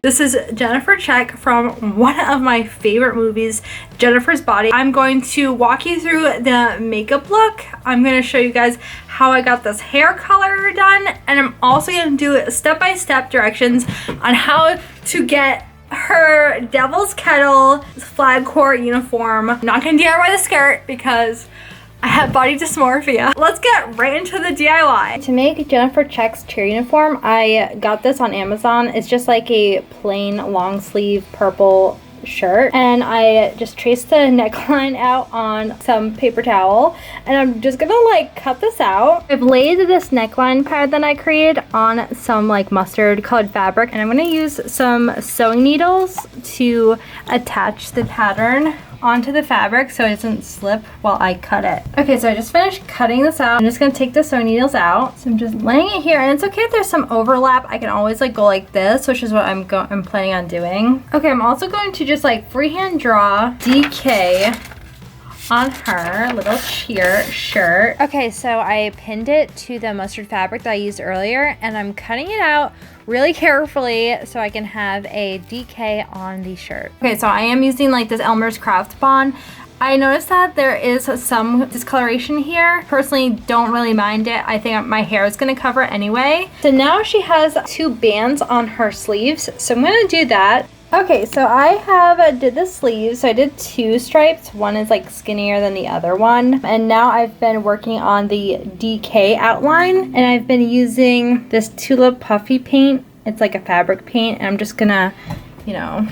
This is Jennifer Check from one of my favorite movies, Jennifer's Body. I'm going to walk you through the makeup look. I'm going to show you guys how I got this hair color done, and I'm also going to do step-by-step directions on how to get her Devil's Kettle flag court uniform. I'm not going to DIY the skirt because I have body dysmorphia. Let's get right into the DIY. To make Jennifer Check's cheer uniform, I got this on Amazon. It's just like a plain long sleeve purple shirt, and I just traced the neckline out on some paper towel, and I'm just gonna like cut this out. I've laid this neckline pattern that I created on some like mustard colored fabric, and I'm gonna use some sewing needles to attach the pattern onto the fabric so it doesn't slip while I cut it. Okay, so I just finished cutting this out. I'm just gonna take the sewing needles out. So I'm just laying it here, and it's okay if there's some overlap. I can always like go like this, which is what I'm planning on doing. Okay, I'm also going to just like freehand draw DK on her little cheer shirt. Okay, so I pinned it to the mustard fabric that I used earlier, and I'm cutting it out really carefully so I can have a DK on the shirt. Okay, so I am using like this Elmer's Craft Bond. I noticed that there is some discoloration here. Personally, don't really mind it. I think my hair is gonna cover it anyway. So now she has 2 bands on her sleeves, so I'm gonna do that. Okay, so I did the sleeves. So I did 2 stripes. One is like skinnier than the other one. And now I've been working on the DK outline, and I've been using this Tulip Puffy paint. It's like a fabric paint, and I'm just gonna, you know.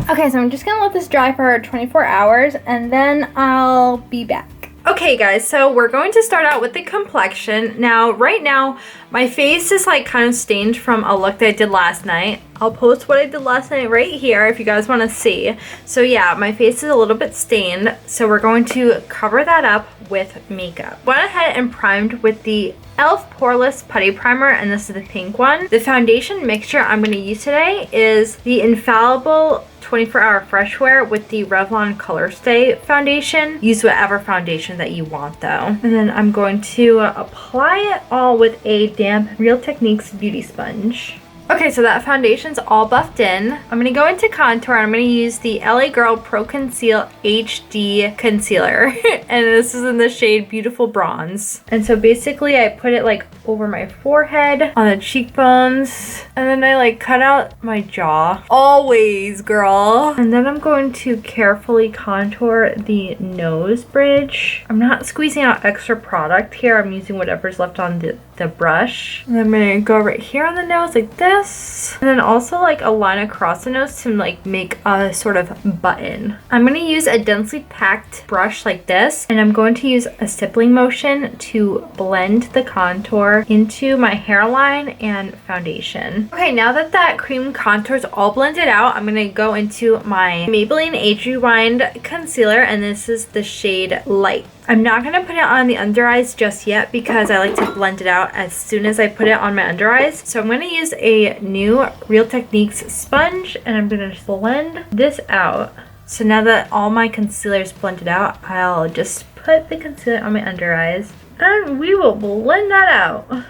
Okay, so I'm just gonna let this dry for 24 hours, and then I'll be back. Okay guys, so we're going to start out with the complexion. Now, right now, my face is like kind of stained from a look that I did last night. I'll post what I did last night right here if you guys want to see. So yeah, my face is a little bit stained, so we're going to cover that up with makeup. Went ahead and primed with the e.l.f. Poreless Putty Primer, and this is the pink one. The foundation mixture I'm going to use today is the Infallible 24-Hour Fresh Wear with the Revlon Color Stay foundation. Use whatever foundation that you want though. And then I'm going to apply it all with a damp Real Techniques beauty sponge. Okay, so that foundation's all buffed in. I'm going to go into contour. I'm going to use the LA Girl Pro Conceal HD Concealer. And this is in the shade Beautiful Bronze. And so basically I put it like over my forehead, on the cheekbones, and then I like cut out my jaw. Always, girl. And then I'm going to carefully contour the nose bridge. I'm not squeezing out extra product here. I'm using whatever's left on the brush. And I'm going to go right here on the nose like this. And then also like a line across the nose to like make a sort of button. I'm going to use a densely packed brush like this, and I'm going to use a stippling motion to blend the contour into my hairline and foundation. Okay, now that that cream contour is all blended out, I'm going to go into my Maybelline Age Rewind concealer, and this is the shade Light. I'm not going to put it on the under eyes just yet because I like to blend it out as soon as I put it on my under eyes. So I'm going to use a new Real Techniques sponge, and I'm going to blend this out. So now that all my concealer is blended out, I'll just put the concealer on my under eyes, and we will blend that out.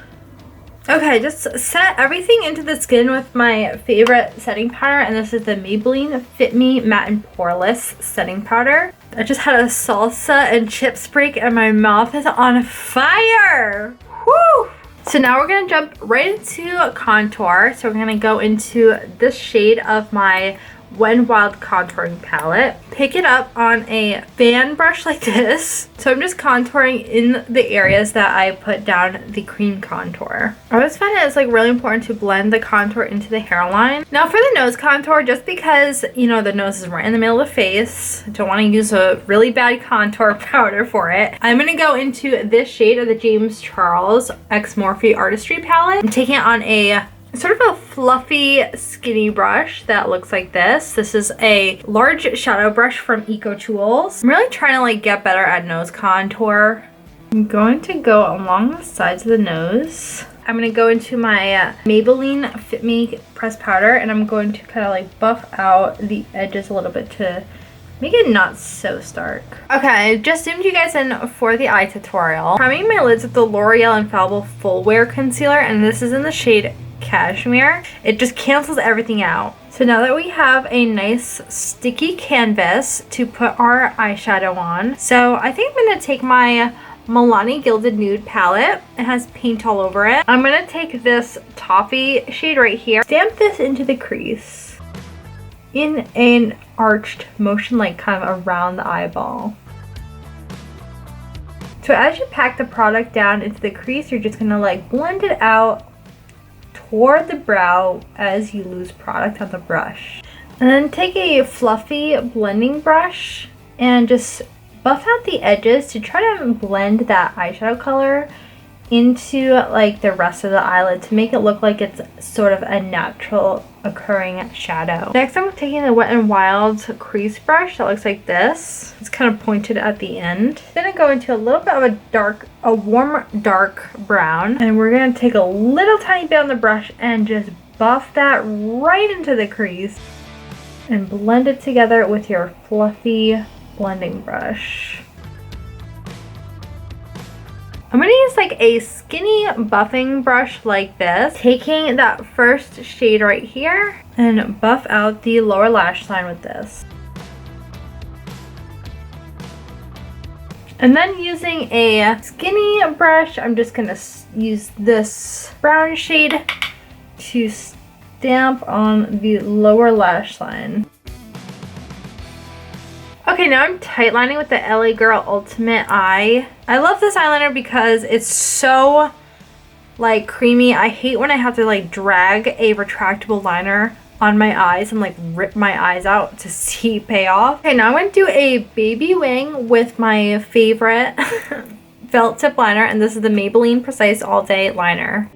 Okay, just set everything into the skin with my favorite setting powder, and this is the Maybelline Fit Me Matte and Poreless setting powder. I just had a salsa and chips break, and my mouth is on fire. Woo! So now we're gonna jump right into contour. So we're gonna go into this shade of my When Wild contouring palette. Pick it up on a fan brush like this. So I'm just contouring in the areas that I put down the cream contour. I always find it's like really important to blend the contour into the hairline. Now for the nose contour, just because, you know, the nose is right in the middle of the face, I don't want to use a really bad contour powder for it. I'm going to go into this shade of the James Charles X Morphe Artistry palette. I'm taking it on a sort of a fluffy skinny brush that looks like this. This is a large shadow brush from Eco Tools. I'm really trying to like get better at nose contour. I'm going to go along the sides of the nose. I'm going to go into my Maybelline Fit Me pressed powder, and I'm going to kind of like buff out the edges a little bit to make it not so stark. Okay, I just zoomed you guys in for the eye tutorial. Priming my lids with the L'Oreal Infallible Full Wear Concealer, and this is in the shade cashmere. It just cancels everything out. So now that we have a nice sticky canvas to put our eyeshadow on, so I think I'm going to take my Milani Gilded Nude palette. It has paint all over it. I'm going to take this toffee shade right here, stamp this into the crease in an arched motion, like kind of around the eyeball. So as you pack the product down into the crease, you're just going to like blend it out toward the brow as you lose product on the brush. And then take a fluffy blending brush and just buff out the edges to try to blend that eyeshadow color into like the rest of the eyelid to make it look like it's sort of a natural occurring shadow. Next, I'm taking the Wet n Wild crease brush that looks like this. It's kind of pointed at the end. Then I go into a little bit of a warm dark brown, and we're gonna take a little tiny bit on the brush and just buff that right into the crease and blend it together with your fluffy blending brush. I'm going to use like a skinny buffing brush like this, taking that first shade right here and buff out the lower lash line with this. And then using a skinny brush, I'm just going to use this brown shade to stamp on the lower lash line. Okay, now I'm tightlining with the LA Girl Ultimate Eye. I love this eyeliner because it's so like creamy. I hate when I have to like drag a retractable liner on my eyes and like rip my eyes out to see payoff. Okay, now I'm going to do a baby wing with my favorite felt tip liner, and this is the Maybelline Precise All Day Liner.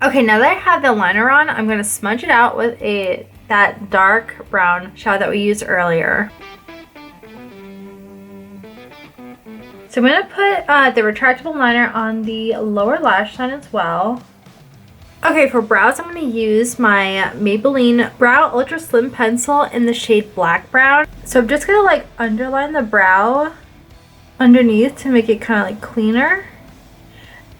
Okay, now that I have the liner on, I'm going to smudge it out with that dark brown shadow that we used earlier. So I'm going to put the retractable liner on the lower lash line as well. Okay, for brows, I'm going to use my Maybelline Brow Ultra Slim Pencil in the shade Black Brown. So I'm just going to like underline the brow underneath to make it kind of like cleaner.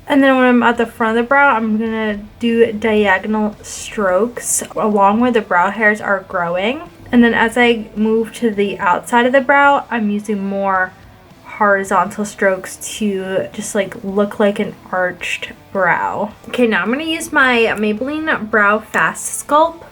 And then when I'm at the front of the brow, I'm going to do diagonal strokes along where the brow hairs are growing. And then as I move to the outside of the brow, I'm using more horizontal strokes to just like look like an arched brow. Okay, now I'm going to use my Maybelline Brow Fast Sculpt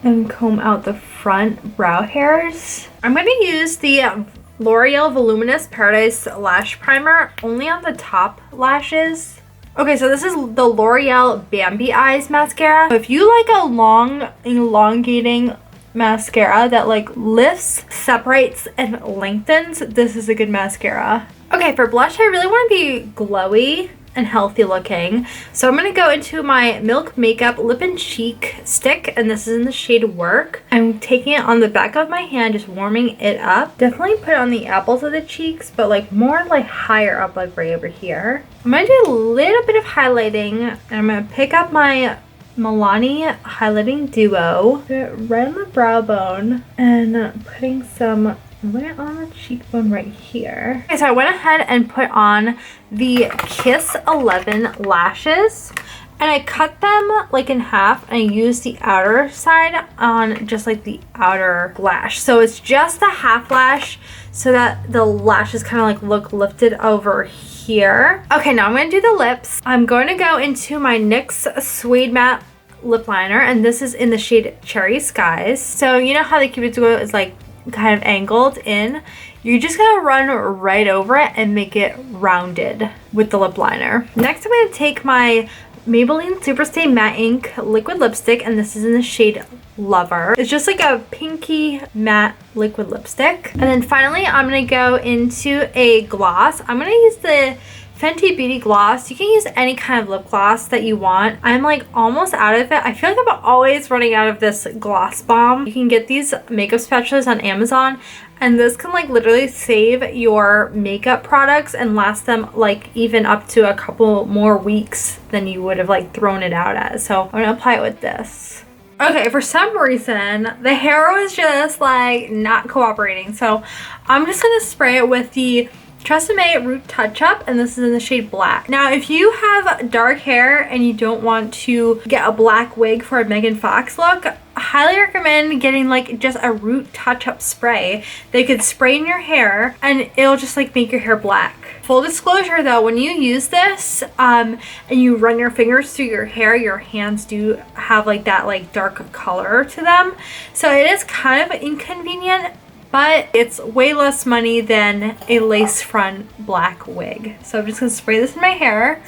and comb out the front brow hairs. I'm going to use the L'Oreal Voluminous Paradise Lash Primer only on the top lashes. Okay, so this is the L'Oreal Bambi Eyes mascara. If you like a long, elongating mascara that like lifts, separates, and lengthens, this is a good mascara. Okay, for blush, I really want to be glowy and healthy looking. So I'm going to go into my Milk Makeup Lip and Cheek stick, and this is in the shade Work. I'm taking it on the back of my hand, just warming it up. Definitely put it on the apples of the cheeks, but like more like higher up, like right over here. I'm going to do a little bit of highlighting, and I'm going to pick up my Milani Highlighting Duo, put it right on the brow bone, and putting some right on the cheekbone right here. Okay, so I went ahead and put on the Kiss 11 lashes, and I cut them like in half, and I used the outer side on just like the outer lash. So it's just the half lash so that the lashes kind of like look lifted over here. Okay, now I'm going to do the lips. I'm going to go into my NYX Suede Matte Lip Liner, and this is in the shade Cherry Skies. So you know how the Cupid's Bow is like kind of angled in? You're just gonna run right over it and make it rounded with the lip liner. Next, I'm gonna take my Maybelline Superstay Matte Ink liquid lipstick, and this is in the shade Lover. It's just like a pinky matte liquid lipstick. And then finally, I'm gonna go into a gloss. I'm gonna use the Fenty Beauty Gloss. You can use any kind of lip gloss that you want. I'm like almost out of it. I feel like I'm always running out of this gloss bomb. You can get these makeup spatulas on Amazon, and this can like literally save your makeup products and last them like even up to a couple more weeks than you would have like thrown it out as. So I'm gonna apply it with this. Okay, for some reason the hair was just like not cooperating, so I'm just gonna spray it with the Tresemme Root Touch Up, and this is in the shade black. Now, if you have dark hair and you don't want to get a black wig for a Megan Fox look, I highly recommend getting like just a root touch-up spray that you could spray in your hair and it'll just like make your hair black. Full disclosure though, when you use this and you run your fingers through your hair, your hands do have like that like dark color to them. So it is kind of inconvenient, but it's way less money than a lace front black wig. So I'm just gonna spray this in my hair.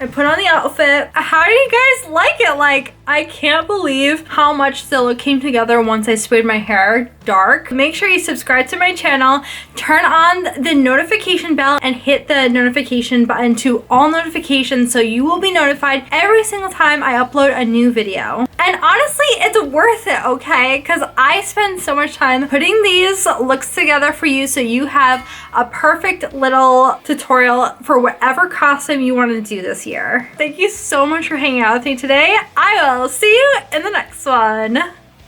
I put on the outfit. How do you guys like it? Like, I can't believe how much the look came together once I sprayed my hair dark. Make sure you subscribe to my channel, turn on the notification bell, and hit the notification button to all notifications so you will be notified every single time I upload a new video. And honestly, it's worth it, okay? Because I spend so much time putting these looks together for you so you have a perfect little tutorial for whatever costume you want to do this year. Thank you so much for hanging out with me today. I will see you in the next one.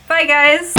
Bye, guys.